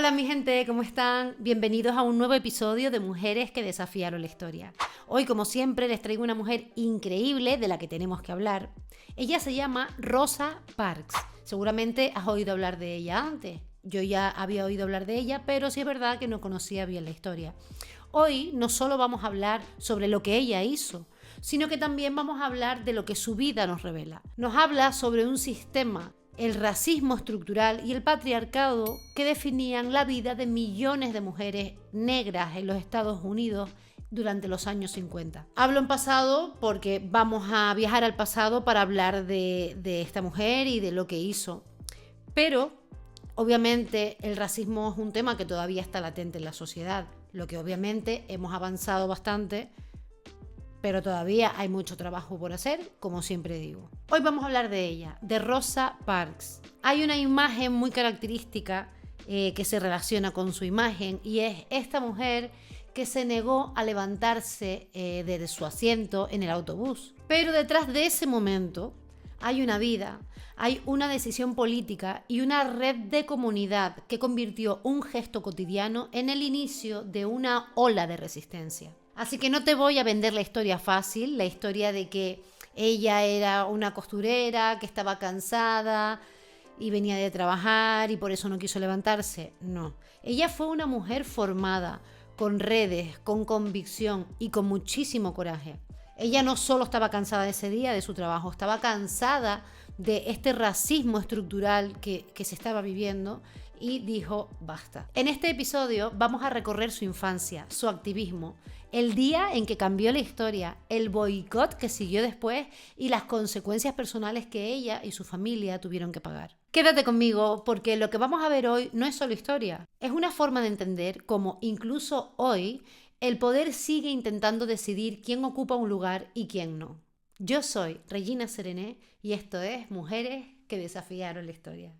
Hola mi gente, ¿cómo están? Bienvenidos a un nuevo episodio de Mujeres que desafiaron la historia. Hoy, como siempre, les traigo una mujer increíble de la que tenemos que hablar. Ella se llama Rosa Parks. Seguramente has oído hablar de ella antes. Yo ya había oído hablar de ella, pero sí es verdad que no conocía bien la historia. Hoy no solo vamos a hablar sobre lo que ella hizo, sino que también vamos a hablar de lo que su vida nos revela. Nos habla sobre un sistema, el racismo estructural y el patriarcado que definían la vida de millones de mujeres negras en los Estados Unidos durante los años 50. Hablo en pasado porque vamos a viajar al pasado para hablar de esta mujer y de lo que hizo. Pero, obviamente, el racismo es un tema que todavía está latente en la sociedad, lo que obviamente hemos avanzado bastante, pero todavía hay mucho trabajo por hacer, como siempre digo. Hoy vamos a hablar de ella, de Rosa Parks. Hay una imagen muy característica que se relaciona con su imagen y es esta mujer que se negó a levantarse de su asiento en el autobús. Pero detrás de ese momento hay una vida, hay una decisión política y una red de comunidad que convirtió un gesto cotidiano en el inicio de una ola de resistencia. Así que no te voy a vender la historia fácil, la historia de que ella era una costurera, que estaba cansada y venía de trabajar y por eso no quiso levantarse. No, ella fue una mujer formada, con redes, con convicción y con muchísimo coraje. Ella no solo estaba cansada de ese día, de su trabajo, estaba cansada de este racismo estructural que se estaba viviendo y dijo basta. En este episodio vamos a recorrer su infancia, su activismo, el día en que cambió la historia, el boicot que siguió después y las consecuencias personales que ella y su familia tuvieron que pagar. Quédate conmigo porque lo que vamos a ver hoy no es solo historia, es una forma de entender cómo incluso hoy el poder sigue intentando decidir quién ocupa un lugar y quién no. Yo soy Regina Serené y esto es Mujeres que desafiaron la historia.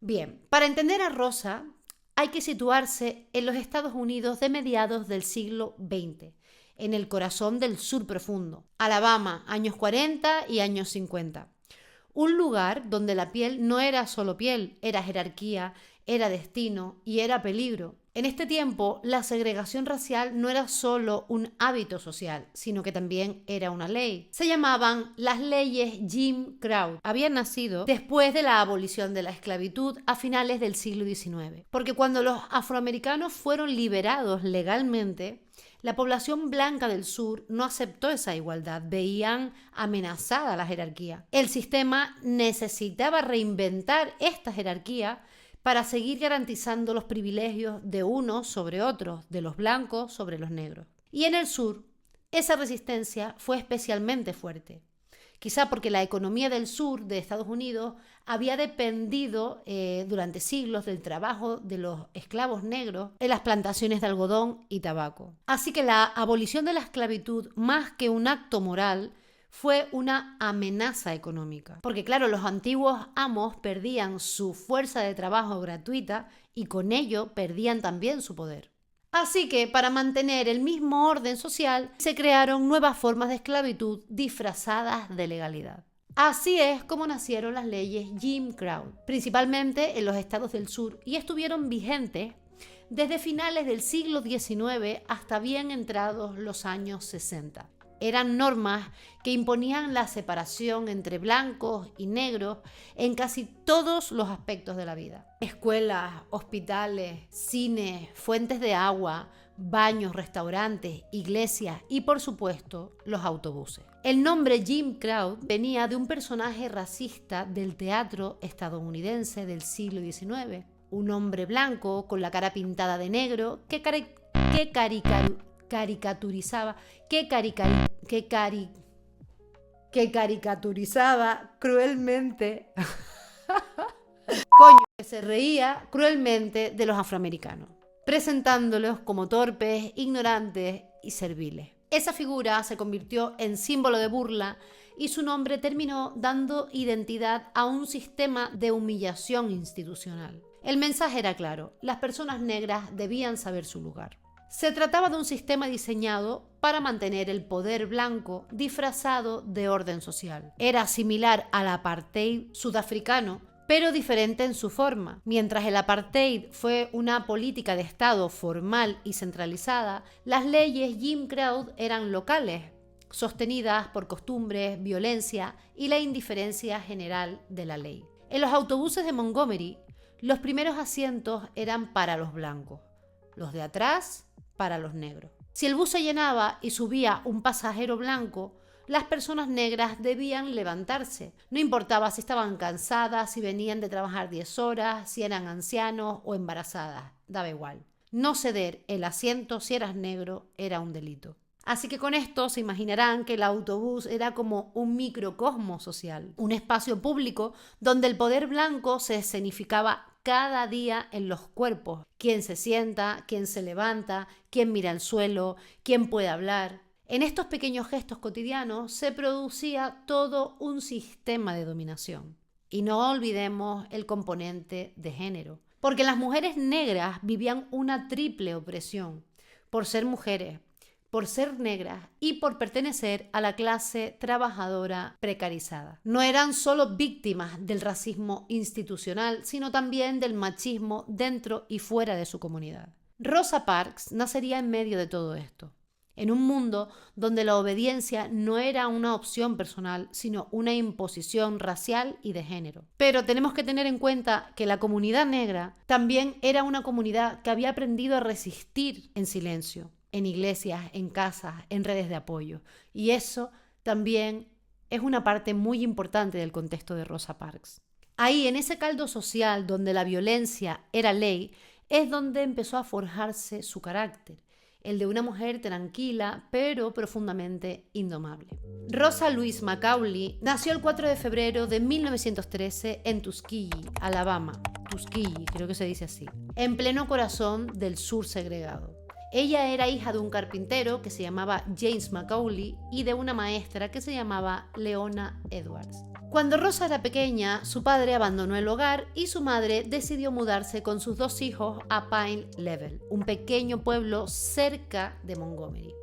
Bien, para entender a Rosa hay que situarse en los Estados Unidos de mediados del siglo XX, en el corazón del sur profundo, Alabama, años 40 y años 50. Un lugar donde la piel no era solo piel, era jerarquía, era destino y era peligro. En este tiempo, la segregación racial no era solo un hábito social, sino que también era una ley. Se llamaban las leyes Jim Crow. Habían nacido después de la abolición de la esclavitud a finales del siglo XIX. Porque cuando los afroamericanos fueron liberados legalmente, la población blanca del sur no aceptó esa igualdad, veían amenazada la jerarquía. El sistema necesitaba reinventar esta jerarquía para seguir garantizando los privilegios de unos sobre otros, de los blancos sobre los negros. Y en el sur, esa resistencia fue especialmente fuerte. Quizá porque la economía del sur de Estados Unidos había dependido durante siglos del trabajo de los esclavos negros en las plantaciones de algodón y tabaco. Así que la abolición de la esclavitud, más que un acto moral, fue una amenaza económica. Porque claro, los antiguos amos perdían su fuerza de trabajo gratuita y con ello perdían también su poder. Así que para mantener el mismo orden social se crearon nuevas formas de esclavitud disfrazadas de legalidad. Así es como nacieron las leyes Jim Crow, principalmente en los estados del sur, y estuvieron vigentes desde finales del siglo XIX hasta bien entrados los años 60. Eran normas que imponían la separación entre blancos y negros en casi todos los aspectos de la vida. Escuelas, hospitales, cines, fuentes de agua, baños, restaurantes, iglesias y, por supuesto, los autobuses. El nombre Jim Crow venía de un personaje racista del teatro estadounidense del siglo XIX. Un hombre blanco con la cara pintada de negro que caricaturizaba cruelmente que se reía cruelmente de los afroamericanos, presentándolos como torpes, ignorantes y serviles. Esa figura se convirtió en símbolo de burla y su nombre terminó dando identidad a un sistema de humillación institucional. El mensaje era claro: las personas negras debían saber su lugar. Se trataba de un sistema diseñado para mantener el poder blanco disfrazado de orden social. Era similar al apartheid sudafricano, pero diferente en su forma. Mientras el apartheid fue una política de Estado formal y centralizada, las leyes Jim Crow eran locales, sostenidas por costumbres, violencia y la indiferencia general de la ley. En los autobuses de Montgomery, los primeros asientos eran para los blancos, los de atrás para los negros. Si el bus se llenaba y subía un pasajero blanco, las personas negras debían levantarse. No importaba si estaban cansadas, si venían de trabajar 10 horas, si eran ancianos o embarazadas, daba igual. No ceder el asiento si eras negro era un delito. Así que con esto se imaginarán que el autobús era como un microcosmo social, un espacio público donde el poder blanco se escenificaba cada día en los cuerpos. Quién se sienta, quién se levanta, quién mira al suelo, quién puede hablar. En estos pequeños gestos cotidianos se producía todo un sistema de dominación. Y no olvidemos el componente de género, porque las mujeres negras vivían una triple opresión por ser mujeres, por ser negras y por pertenecer a la clase trabajadora precarizada. No eran solo víctimas del racismo institucional, sino también del machismo dentro y fuera de su comunidad. Rosa Parks nacería en medio de todo esto, en un mundo donde la obediencia no era una opción personal, sino una imposición racial y de género. Pero tenemos que tener en cuenta que la comunidad negra también era una comunidad que había aprendido a resistir en silencio, en iglesias, en casas, en redes de apoyo. Y eso también es una parte muy importante del contexto de Rosa Parks. Ahí, en ese caldo social donde la violencia era ley, es donde empezó a forjarse su carácter, el de una mujer tranquila, pero profundamente indomable. Rosa Louise Macaulay nació el 4 de febrero de 1913 en Tuskegee, Alabama. Tuskegee, creo que se dice así, en pleno corazón del sur segregado. Ella era hija de un carpintero que se llamaba James Macaulay y de una maestra que se llamaba Leona Edwards. Cuando Rosa era pequeña, su padre abandonó el hogar y su madre decidió mudarse con sus 2 hijos a Pine Level, un pequeño pueblo cerca de Montgomery,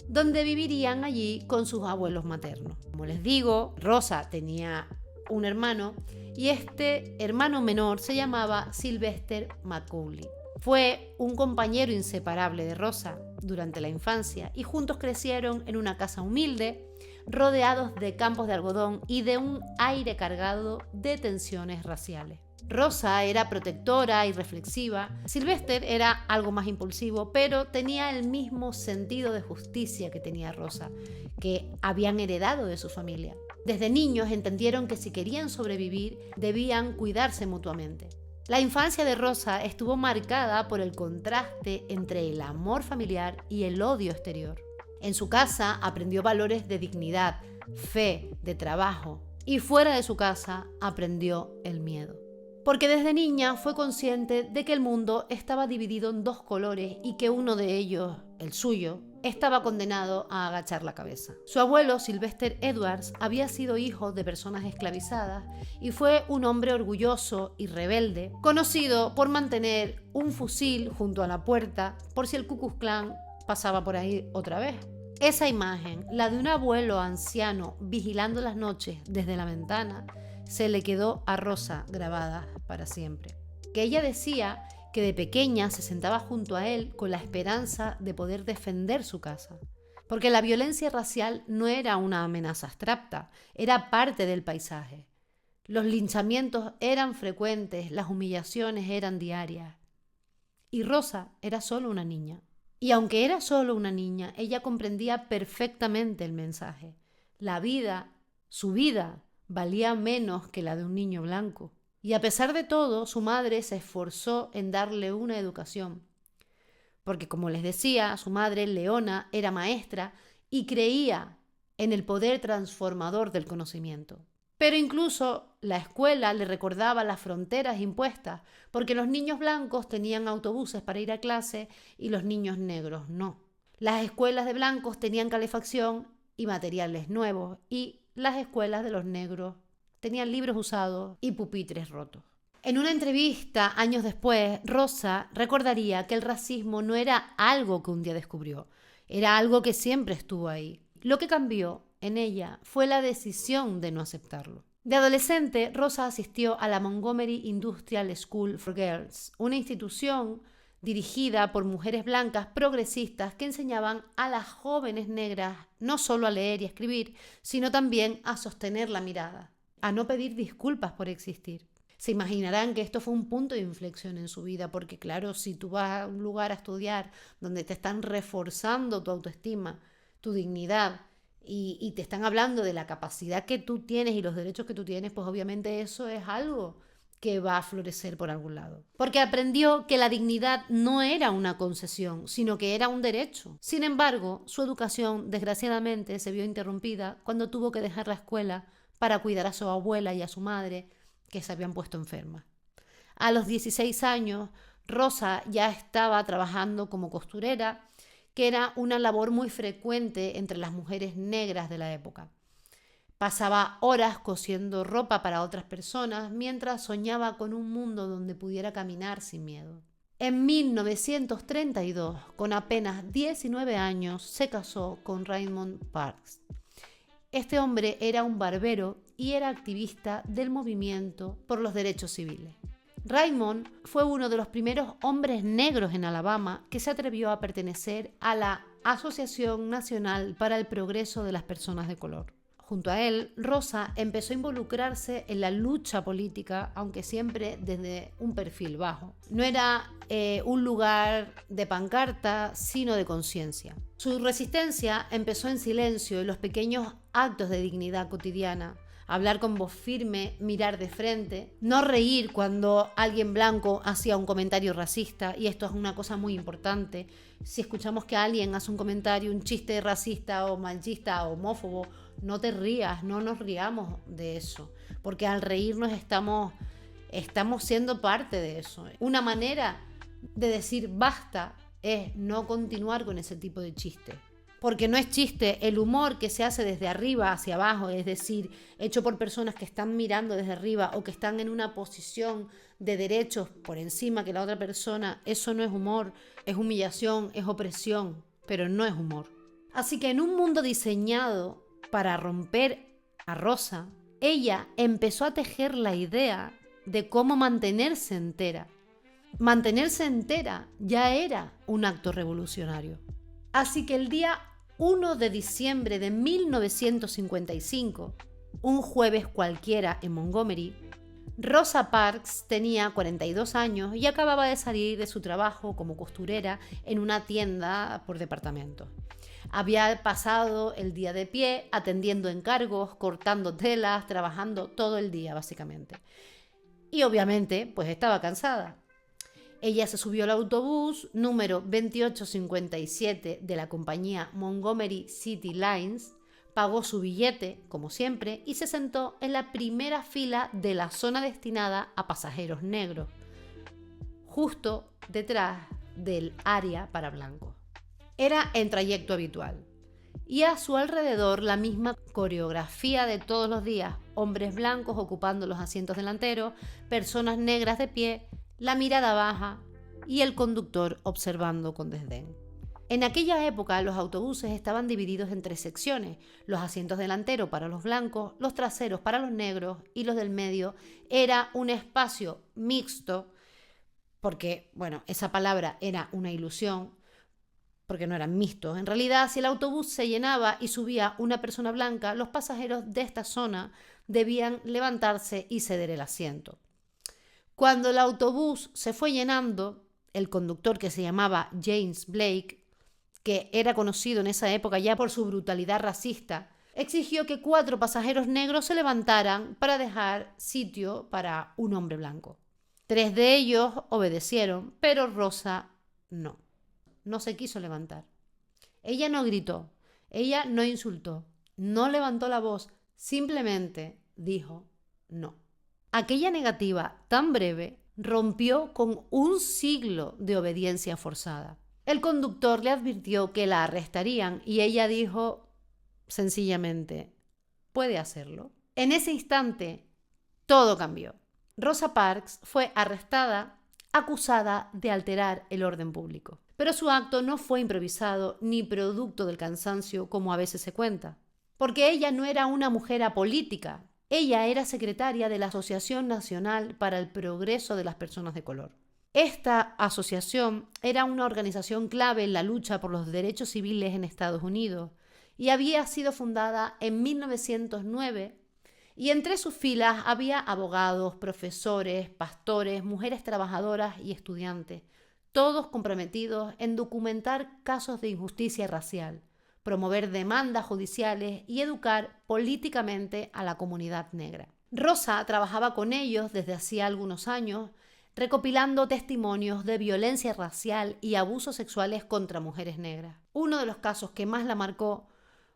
donde vivirían allí con sus abuelos maternos. Como les digo, Rosa tenía un hermano y este hermano menor se llamaba Sylvester Macaulay. Fue un compañero inseparable de Rosa durante la infancia y juntos crecieron en una casa humilde, rodeados de campos de algodón y de un aire cargado de tensiones raciales. Rosa era protectora y reflexiva, Sylvester era algo más impulsivo, pero tenía el mismo sentido de justicia que tenía Rosa, que habían heredado de su familia. Desde niños entendieron que si querían sobrevivir, debían cuidarse mutuamente. La infancia de Rosa estuvo marcada por el contraste entre el amor familiar y el odio exterior. En su casa aprendió valores de dignidad, fe, de trabajo, y fuera de su casa aprendió el miedo. Porque desde niña fue consciente de que el mundo estaba dividido en 2 colores y que uno de ellos, el suyo, estaba condenado a agachar la cabeza. Su abuelo, Sylvester Edwards, había sido hijo de personas esclavizadas y fue un hombre orgulloso y rebelde, conocido por mantener un fusil junto a la puerta por si el Ku Klux Klan pasaba por ahí otra vez. Esa imagen, la de un abuelo anciano vigilando las noches desde la ventana, se le quedó a Rosa grabada para siempre. Que ella decía que de pequeña se sentaba junto a él con la esperanza de poder defender su casa. Porque la violencia racial no era una amenaza abstracta, era parte del paisaje. Los linchamientos eran frecuentes, las humillaciones eran diarias. Y Rosa era solo una niña. Y aunque era solo una niña, ella comprendía perfectamente el mensaje. La vida, su vida, valía menos que la de un niño blanco. Y a pesar de todo, su madre se esforzó en darle una educación. Porque, como les decía, su madre, Leona, era maestra y creía en el poder transformador del conocimiento. Pero incluso la escuela le recordaba las fronteras impuestas, porque los niños blancos tenían autobuses para ir a clase y los niños negros no. Las escuelas de blancos tenían calefacción y materiales nuevos, y las escuelas de los negros tenían libros usados y pupitres rotos. En una entrevista años después, Rosa recordaría que el racismo no era algo que un día descubrió, era algo que siempre estuvo ahí. Lo que cambió en ella fue la decisión de no aceptarlo. De adolescente, Rosa asistió a la Montgomery Industrial School for Girls, una institución dirigida por mujeres blancas progresistas que enseñaban a las jóvenes negras no solo a leer y escribir, sino también a sostener la mirada, a no pedir disculpas por existir. Se imaginarán que esto fue un punto de inflexión en su vida, porque claro, si tú vas a un lugar a estudiar donde te están reforzando tu autoestima, tu dignidad, y te están hablando de la capacidad que tú tienes y los derechos que tú tienes, pues obviamente eso es algo que va a florecer por algún lado. Porque aprendió que la dignidad no era una concesión, sino que era un derecho. Sin embargo, su educación, desgraciadamente, se vio interrumpida cuando tuvo que dejar la escuela para cuidar a su abuela y a su madre, que se habían puesto enfermas. A los 16 años, Rosa ya estaba trabajando como costurera, que era una labor muy frecuente entre las mujeres negras de la época. Pasaba horas cosiendo ropa para otras personas mientras soñaba con un mundo donde pudiera caminar sin miedo. En 1932, con apenas 19 años, se casó con Raymond Parks. Este hombre era un barbero y era activista del movimiento por los derechos civiles. Raymond fue uno de los primeros hombres negros en Alabama que se atrevió a pertenecer a la Asociación Nacional para el Progreso de las Personas de Color. Junto a él, Rosa empezó a involucrarse en la lucha política, aunque siempre desde un perfil bajo. No era un lugar de pancarta, sino de conciencia. Su resistencia empezó en silencio, en los pequeños actos de dignidad cotidiana. Hablar con voz firme, mirar de frente, no reír cuando alguien blanco hacía un comentario racista, y esto es una cosa muy importante. Si escuchamos que alguien hace un comentario, un chiste racista o machista o homófobo, no te rías, no nos riamos de eso, porque al reírnos estamos siendo parte de eso. Una manera de decir basta es no continuar con ese tipo de chiste. Porque no es chiste, el humor que se hace desde arriba hacia abajo, es decir, hecho por personas que están mirando desde arriba o que están en una posición de derechos por encima que la otra persona, eso no es humor, es humillación, es opresión, pero no es humor. Así que en un mundo diseñado para romper a Rosa, ella empezó a tejer la idea de cómo mantenerse entera. Mantenerse entera ya era un acto revolucionario. Así que el día 1 de diciembre de 1955, un jueves cualquiera en Montgomery, Rosa Parks tenía 42 años y acababa de salir de su trabajo como costurera en una tienda por departamento. Había pasado el día de pie, atendiendo encargos, cortando telas, trabajando todo el día básicamente. Y obviamente, pues estaba cansada. Ella se subió al autobús número 2857 de la compañía Montgomery City Lines, pagó su billete, como siempre, y se sentó en la primera fila de la zona destinada a pasajeros negros, justo detrás del área para blancos. Era en trayecto habitual. Y a su alrededor la misma coreografía de todos los días, hombres blancos ocupando los asientos delanteros, personas negras de pie, la mirada baja y el conductor observando con desdén. En aquella época los autobuses estaban divididos en 3 secciones, los asientos delanteros para los blancos, los traseros para los negros y los del medio era un espacio mixto, porque, bueno, esa palabra era una ilusión, porque no eran mixtos. En realidad, si el autobús se llenaba y subía una persona blanca, los pasajeros de esta zona debían levantarse y ceder el asiento. Cuando el autobús se fue llenando, el conductor, que se llamaba James Blake, que era conocido en esa época ya por su brutalidad racista, exigió que 4 pasajeros negros se levantaran para dejar sitio para un hombre blanco. 3 de ellos obedecieron, pero Rosa no. No se quiso levantar. Ella no gritó, ella no insultó, no levantó la voz, simplemente dijo no. Aquella negativa tan breve rompió con un siglo de obediencia forzada. El conductor le advirtió que la arrestarían y ella dijo sencillamente, ¿puede hacerlo? En ese instante, todo cambió. Rosa Parks fue arrestada, acusada de alterar el orden público. Pero su acto no fue improvisado ni producto del cansancio, como a veces se cuenta. Porque ella no era una mujer apolítica. Ella era secretaria de la Asociación Nacional para el Progreso de las Personas de Color. Esta asociación era una organización clave en la lucha por los derechos civiles en Estados Unidos y había sido fundada en 1909 y entre sus filas había abogados, profesores, pastores, mujeres trabajadoras y estudiantes, todos comprometidos en documentar casos de injusticia racial, promover demandas judiciales y educar políticamente a la comunidad negra. Rosa trabajaba con ellos desde hacía algunos años, recopilando testimonios de violencia racial y abusos sexuales contra mujeres negras. Uno de los casos que más la marcó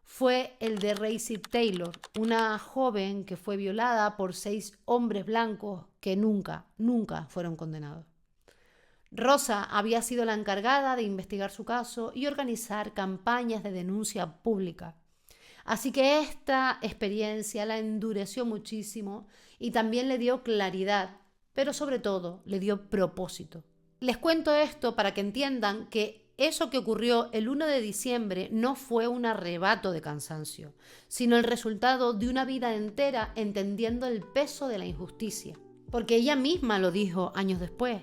fue el de Recy Taylor, una joven que fue violada por 6 hombres blancos que nunca fueron condenados. Rosa había sido la encargada de investigar su caso y organizar campañas de denuncia pública. Así que esta experiencia la endureció muchísimo y también le dio claridad, pero sobre todo le dio propósito. Les cuento esto para que entiendan que eso que ocurrió el 1 de diciembre no fue un arrebato de cansancio, sino el resultado de una vida entera entendiendo el peso de la injusticia. Porque ella misma lo dijo años después.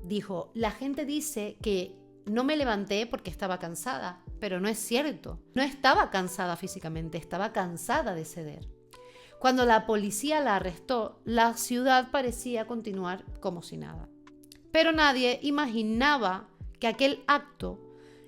Dijo, la gente dice que no me levanté porque estaba cansada, pero no es cierto. No estaba cansada físicamente, estaba cansada de ceder. Cuando la policía la arrestó, la ciudad parecía continuar como si nada. Pero nadie imaginaba que aquel acto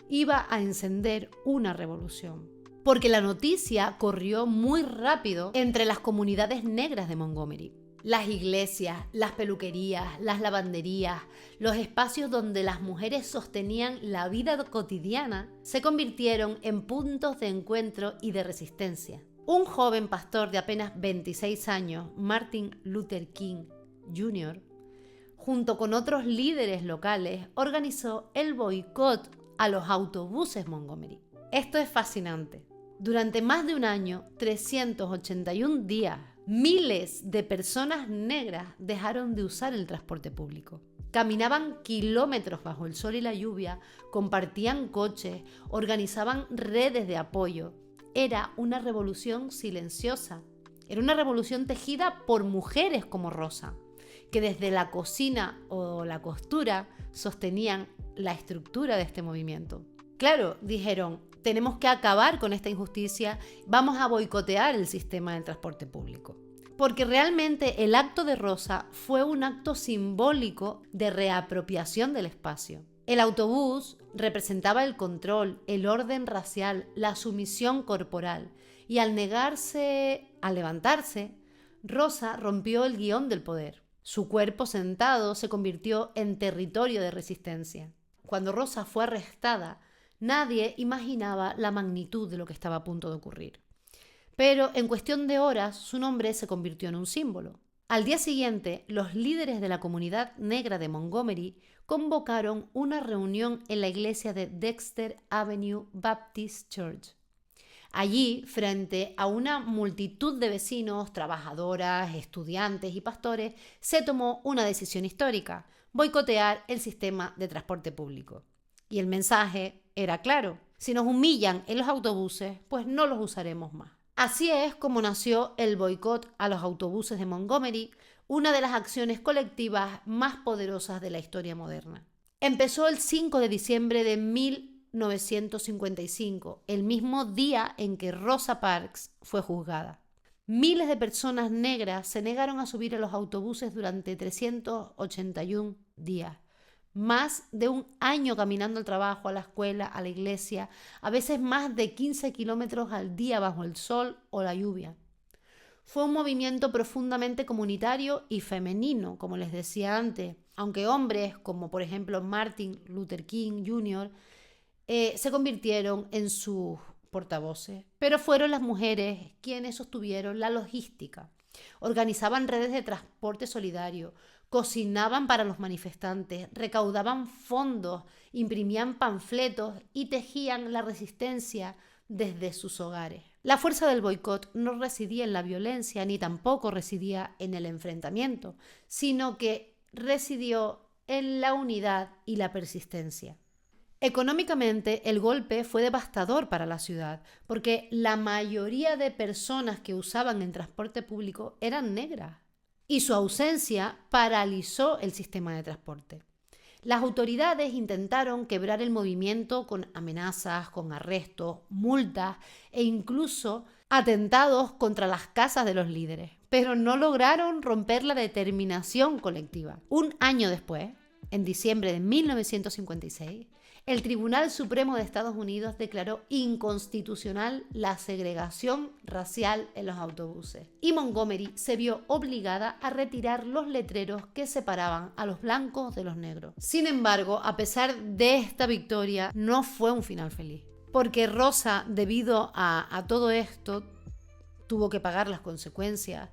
iba a encender una revolución. Porque la noticia corrió muy rápido entre las comunidades negras de Montgomery. Las iglesias, las peluquerías, las lavanderías, los espacios donde las mujeres sostenían la vida cotidiana se convirtieron en puntos de encuentro y de resistencia. Un joven pastor de apenas 26 años, Martin Luther King Jr., junto con otros líderes locales, organizó el boicot a los autobuses Montgomery. Esto es fascinante. Durante más de un año, 381 días, miles de personas negras dejaron de usar el transporte público. Caminaban kilómetros bajo el sol y la lluvia, compartían coches, organizaban redes de apoyo. Era una revolución silenciosa. Era una revolución tejida por mujeres como Rosa, que desde la cocina o la costura sostenían la estructura de este movimiento. Claro, dijeron, tenemos que acabar con esta injusticia, vamos a boicotear el sistema del transporte público. Porque realmente el acto de Rosa fue un acto simbólico de reapropiación del espacio. El autobús representaba el control, el orden racial, la sumisión corporal. Y al negarse a levantarse, Rosa rompió el guión del poder. Su cuerpo sentado se convirtió en territorio de resistencia. Cuando Rosa fue arrestada, nadie imaginaba la magnitud de lo que estaba a punto de ocurrir. Pero en cuestión de horas, su nombre se convirtió en un símbolo. Al día siguiente, los líderes de la comunidad negra de Montgomery convocaron una reunión en la iglesia de Dexter Avenue Baptist Church. Allí, frente a una multitud de vecinos, trabajadoras, estudiantes y pastores, se tomó una decisión histórica: boicotear el sistema de transporte público. Y el mensaje era claro: si nos humillan en los autobuses, pues no los usaremos más. Así es como nació el boicot a los autobuses de Montgomery, una de las acciones colectivas más poderosas de la historia moderna. Empezó el 5 de diciembre de 1955, el mismo día en que Rosa Parks fue juzgada. Miles de personas negras se negaron a subir a los autobuses durante 381 días. Más de un año caminando al trabajo, a la escuela, a la iglesia, a veces más de 15 kilómetros al día bajo el sol o la lluvia. Fue un movimiento profundamente comunitario y femenino, como les decía antes, aunque hombres como por ejemplo Martin Luther King Jr. Se convirtieron en sus portavoces, pero fueron las mujeres quienes sostuvieron la logística, organizaban redes de transporte solidario, cocinaban para los manifestantes, recaudaban fondos, imprimían panfletos y tejían la resistencia desde sus hogares. La fuerza del boicot no residía en la violencia ni tampoco residía en el enfrentamiento, sino que residió en la unidad y la persistencia. Económicamente, el golpe fue devastador para la ciudad, porque la mayoría de personas que usaban el transporte público eran negras, y su ausencia paralizó el sistema de transporte. Las autoridades intentaron quebrar el movimiento con amenazas, con arrestos, multas e incluso atentados contra las casas de los líderes, pero no lograron romper la determinación colectiva. Un año después, en diciembre de 1956, el Tribunal Supremo de Estados Unidos declaró inconstitucional la segregación racial en los autobuses y Montgomery se vio obligada a retirar los letreros que separaban a los blancos de los negros. Sin embargo, a pesar de esta victoria, no fue un final feliz, porque Rosa, debido a todo esto, tuvo que pagar las consecuencias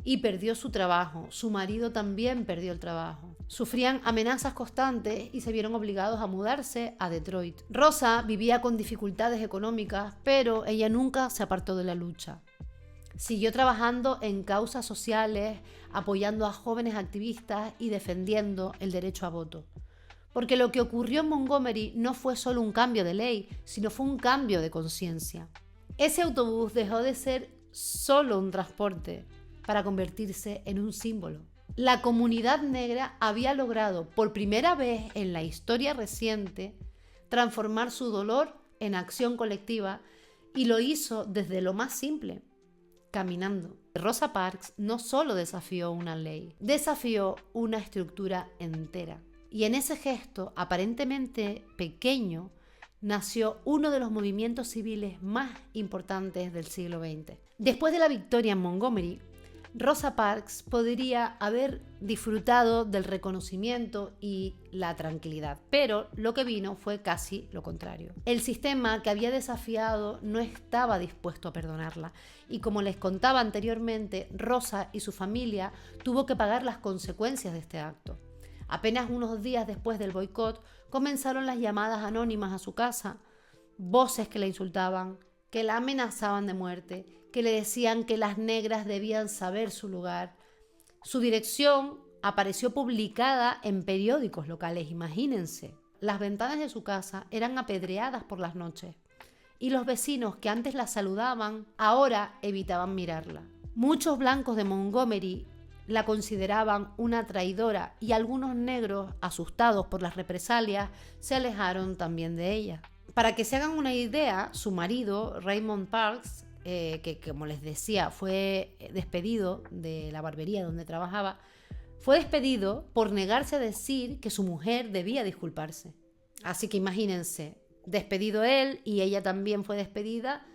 y perdió su trabajo. Su marido también perdió el trabajo. Sufrían amenazas constantes y se vieron obligados a mudarse a Detroit. Rosa vivía con dificultades económicas, pero ella nunca se apartó de la lucha. Siguió trabajando en causas sociales, apoyando a jóvenes activistas y defendiendo el derecho a voto. Porque lo que ocurrió en Montgomery no fue solo un cambio de ley, sino fue un cambio de conciencia. Ese autobús dejó de ser solo un transporte para convertirse en un símbolo. La comunidad negra había logrado por primera vez en la historia reciente transformar su dolor en acción colectiva y lo hizo desde lo más simple, caminando. Rosa Parks no solo desafió una ley, desafió una estructura entera. Y en ese gesto aparentemente pequeño nació uno de los movimientos civiles más importantes del siglo XX. Después de la victoria en Montgomery, Rosa Parks podría haber disfrutado del reconocimiento y la tranquilidad, pero lo que vino fue casi lo contrario. El sistema que había desafiado no estaba dispuesto a perdonarla y, como les contaba anteriormente, Rosa y su familia tuvo que pagar las consecuencias de este acto. Apenas unos días después del boicot, comenzaron las llamadas anónimas a su casa, voces que la insultaban, que la amenazaban de muerte, que le decían que las negras debían saber su lugar. Su dirección apareció publicada en periódicos locales, imagínense. Las ventanas de su casa eran apedreadas por las noches y los vecinos que antes la saludaban ahora evitaban mirarla. Muchos blancos de Montgomery la consideraban una traidora y algunos negros, asustados por las represalias, se alejaron también de ella. Para que se hagan una idea, su marido, Raymond Parks, que como les decía fue despedido de la barbería donde trabajaba, fue despedido por negarse a decir que su mujer debía disculparse. Así que imagínense, despedido él y ella también fue despedida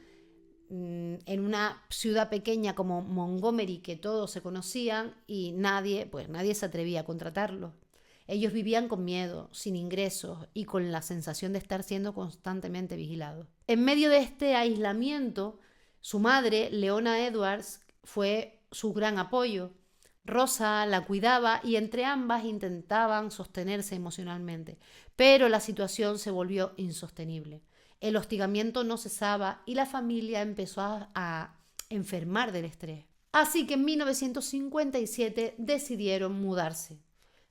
en una ciudad pequeña como Montgomery, que todos se conocían y nadie se atrevía a contratarlo. Ellos vivían con miedo, sin ingresos y con la sensación de estar siendo constantemente vigilados. En medio de este aislamiento, su madre, Leona Edwards, fue su gran apoyo. Rosa la cuidaba y entre ambas intentaban sostenerse emocionalmente, pero la situación se volvió insostenible. El hostigamiento no cesaba y la familia empezó a enfermar del estrés. Así que en 1957 decidieron mudarse.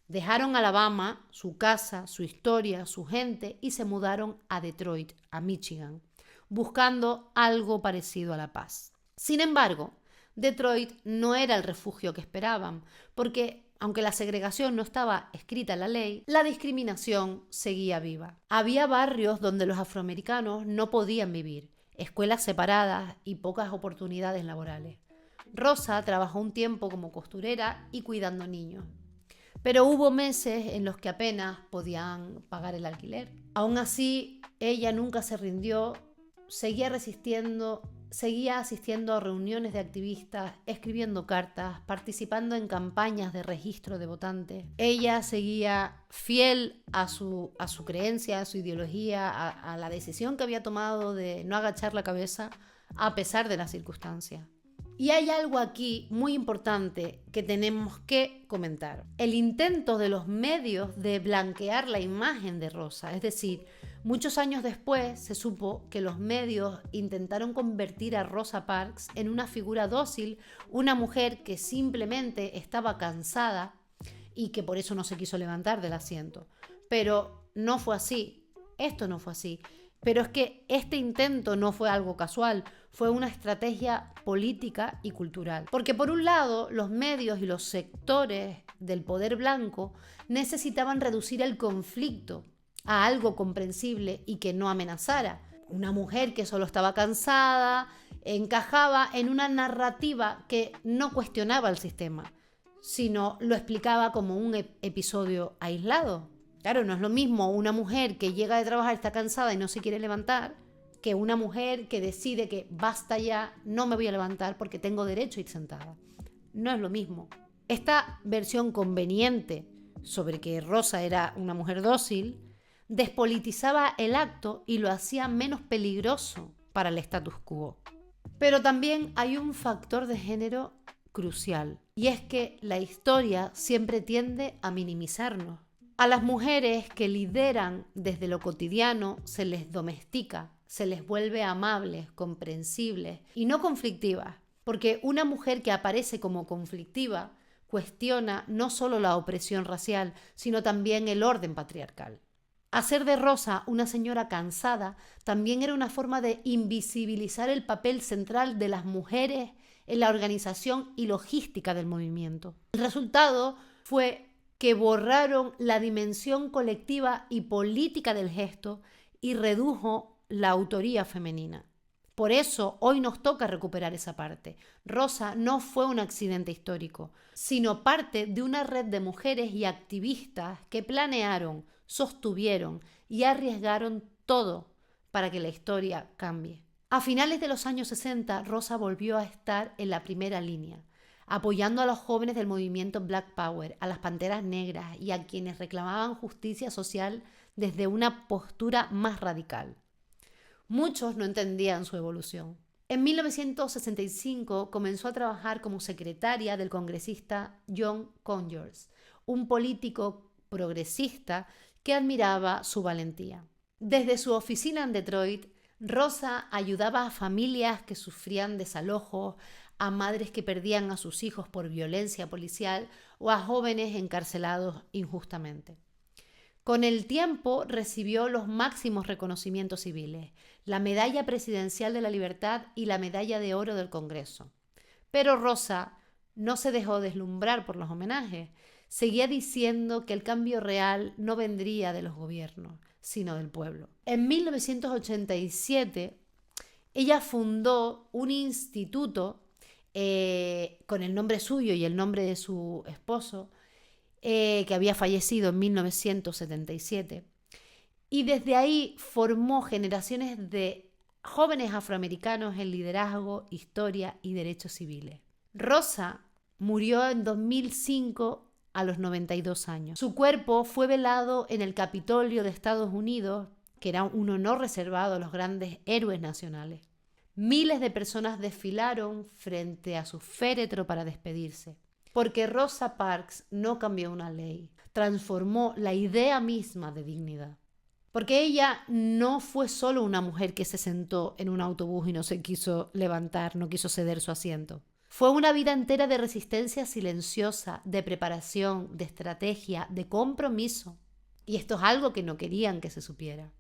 Dejaron Alabama, su casa, su historia, su gente y se mudaron a Detroit, a Michigan, buscando algo parecido a la paz. Sin embargo, Detroit no era el refugio que esperaban, porque aunque la segregación no estaba escrita en la ley, la discriminación seguía viva. Había barrios donde los afroamericanos no podían vivir, escuelas separadas y pocas oportunidades laborales. Rosa trabajó un tiempo como costurera y cuidando niños, pero hubo meses en los que apenas podían pagar el alquiler. Aún así, ella nunca se rindió, seguía asistiendo a reuniones de activistas, escribiendo cartas, participando en campañas de registro de votantes. Ella seguía fiel a su creencia, a su ideología, a la decisión que había tomado de no agachar la cabeza a pesar de las circunstancias. Y hay algo aquí muy importante que tenemos que comentar. El intento de los medios de blanquear la imagen de Rosa, es decir, Muchos años después se supo que los medios intentaron convertir a Rosa Parks en una figura dócil, una mujer que simplemente estaba cansada y que por eso no se quiso levantar del asiento. Pero no fue así, esto no fue así. Pero es que este intento no fue algo casual, fue una estrategia política y cultural. Porque por un lado, los medios y los sectores del poder blanco necesitaban reducir el conflicto a algo comprensible y que no amenazara. Una mujer que solo estaba cansada encajaba en una narrativa que no cuestionaba el sistema, sino lo explicaba como un episodio aislado. Claro, no es lo mismo una mujer que llega de trabajar, está cansada y no se quiere levantar, que una mujer que decide que basta ya, no me voy a levantar porque tengo derecho a ir sentada. No es lo mismo. Esta versión conveniente sobre que Rosa era una mujer dócil despolitizaba el acto y lo hacía menos peligroso para el status quo. Pero también hay un factor de género crucial, y es que la historia siempre tiende a minimizarnos. A las mujeres que lideran desde lo cotidiano se les domestica, se les vuelve amables, comprensibles y no conflictivas, porque una mujer que aparece como conflictiva cuestiona no solo la opresión racial, sino también el orden patriarcal. Hacer de Rosa una señora cansada también era una forma de invisibilizar el papel central de las mujeres en la organización y logística del movimiento. El resultado fue que borraron la dimensión colectiva y política del gesto y redujo la autoría femenina. Por eso hoy nos toca recuperar esa parte. Rosa no fue un accidente histórico, sino parte de una red de mujeres y activistas que planearon, sostuvieron y arriesgaron todo para que la historia cambie. A finales de los años 60, Rosa volvió a estar en la primera línea, apoyando a los jóvenes del movimiento Black Power, a las panteras negras y a quienes reclamaban justicia social desde una postura más radical. Muchos no entendían su evolución. En 1965 comenzó a trabajar como secretaria del congresista John Conyers, un político progresista que admiraba su valentía. Desde su oficina en Detroit, Rosa ayudaba a familias que sufrían desalojos, a madres que perdían a sus hijos por violencia policial o a jóvenes encarcelados injustamente. Con el tiempo recibió los máximos reconocimientos civiles, la Medalla Presidencial de la Libertad y la Medalla de Oro del Congreso. Pero Rosa no se dejó deslumbrar por los homenajes. Seguía diciendo que el cambio real no vendría de los gobiernos, sino del pueblo. En 1987, ella fundó un instituto con el nombre suyo y el nombre de su esposo, que había fallecido en 1977. Y desde ahí formó generaciones de jóvenes afroamericanos en liderazgo, historia y derechos civiles. Rosa murió en 2005 a los 92 años. Su cuerpo fue velado en el Capitolio de Estados Unidos, que era un honor reservado a los grandes héroes nacionales. Miles de personas desfilaron frente a su féretro para despedirse, porque Rosa Parks no cambió una ley, transformó la idea misma de dignidad. Porque ella no fue solo una mujer que se sentó en un autobús y no se quiso levantar, no quiso ceder su asiento. Fue una vida entera de resistencia silenciosa, de preparación, de estrategia, de compromiso. Y esto es algo que no querían que se supiera.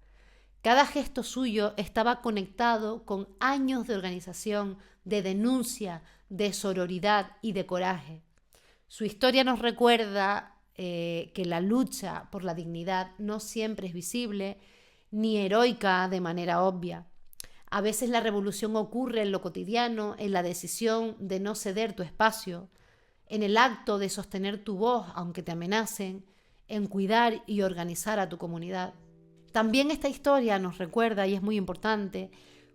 Cada gesto suyo estaba conectado con años de organización, de denuncia, de sororidad y de coraje. Su historia nos recuerda que la lucha por la dignidad no siempre es visible ni heroica de manera obvia. A veces la revolución ocurre en lo cotidiano, en la decisión de no ceder tu espacio, en el acto de sostener tu voz aunque te amenacen, en cuidar y organizar a tu comunidad. También esta historia nos recuerda, y es muy importante,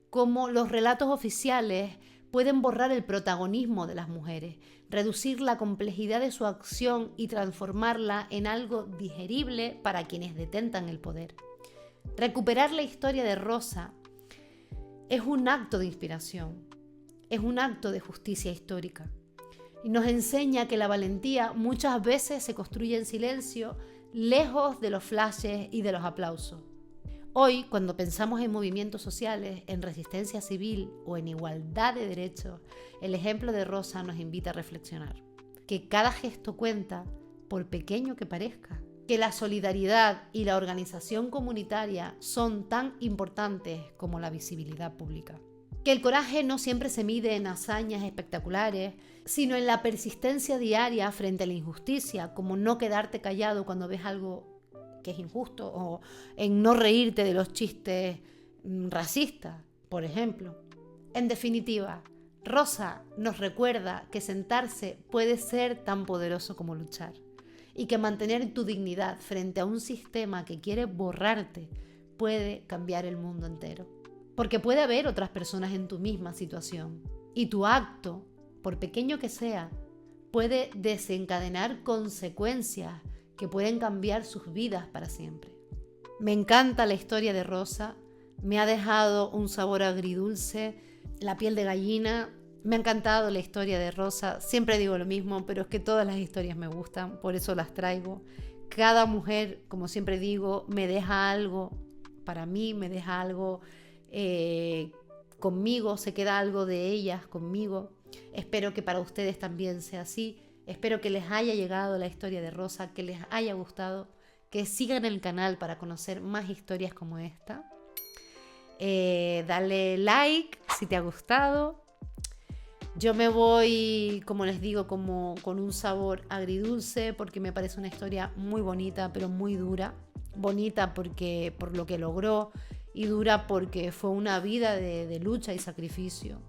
cómo los relatos oficiales pueden borrar el protagonismo de las mujeres, reducir la complejidad de su acción y transformarla en algo digerible para quienes detentan el poder. Recuperar la historia de Rosa es un acto de inspiración, es un acto de justicia histórica. Y nos enseña que la valentía muchas veces se construye en silencio, lejos de los flashes y de los aplausos. Hoy, cuando pensamos en movimientos sociales, en resistencia civil o en igualdad de derechos, el ejemplo de Rosa nos invita a reflexionar. Que cada gesto cuenta, por pequeño que parezca. Que la solidaridad y la organización comunitaria son tan importantes como la visibilidad pública. Que el coraje no siempre se mide en hazañas espectaculares, sino en la persistencia diaria frente a la injusticia, como no quedarte callado cuando ves algo que es injusto, o en no reírte de los chistes racistas, por ejemplo. En definitiva, Rosa nos recuerda que sentarse puede ser tan poderoso como luchar, y que mantener tu dignidad frente a un sistema que quiere borrarte puede cambiar el mundo entero. Porque puede haber otras personas en tu misma situación, y tu acto, por pequeño que sea, puede desencadenar consecuencias que pueden cambiar sus vidas para siempre. Me encanta la historia de Rosa, me ha dejado un sabor agridulce, la piel de gallina. Me ha encantado la historia de Rosa, siempre digo lo mismo, pero es que todas las historias me gustan, por eso las traigo. Cada mujer, como siempre digo, me deja algo, para mí me deja algo conmigo, se queda algo de ellas conmigo. Espero que para ustedes también sea así. Espero que les haya llegado la historia de Rosa, que les haya gustado, que sigan el canal para conocer más historias como esta. Dale like si te ha gustado. Yo me voy, como les digo, como con un sabor agridulce, porque me parece una historia muy bonita, pero muy dura. Bonita porque por lo que logró, y dura porque fue una vida de lucha y sacrificio.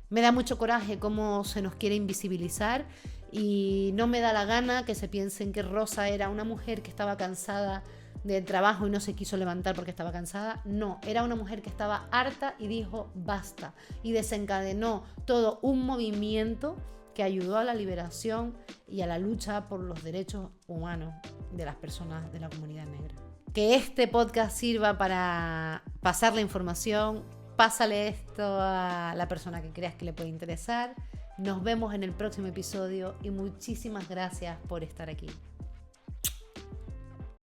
Me da mucho coraje cómo se nos quiere invisibilizar, y no me da la gana que se piensen que Rosa era una mujer que estaba cansada del trabajo y no se quiso levantar porque estaba cansada. No, era una mujer que estaba harta y dijo basta, y desencadenó todo un movimiento que ayudó a la liberación y a la lucha por los derechos humanos de las personas de la comunidad negra. Que este podcast sirva para pasar la información. Pásale esto a la persona que creas que le puede interesar. Nos vemos en el próximo episodio y muchísimas gracias por estar aquí.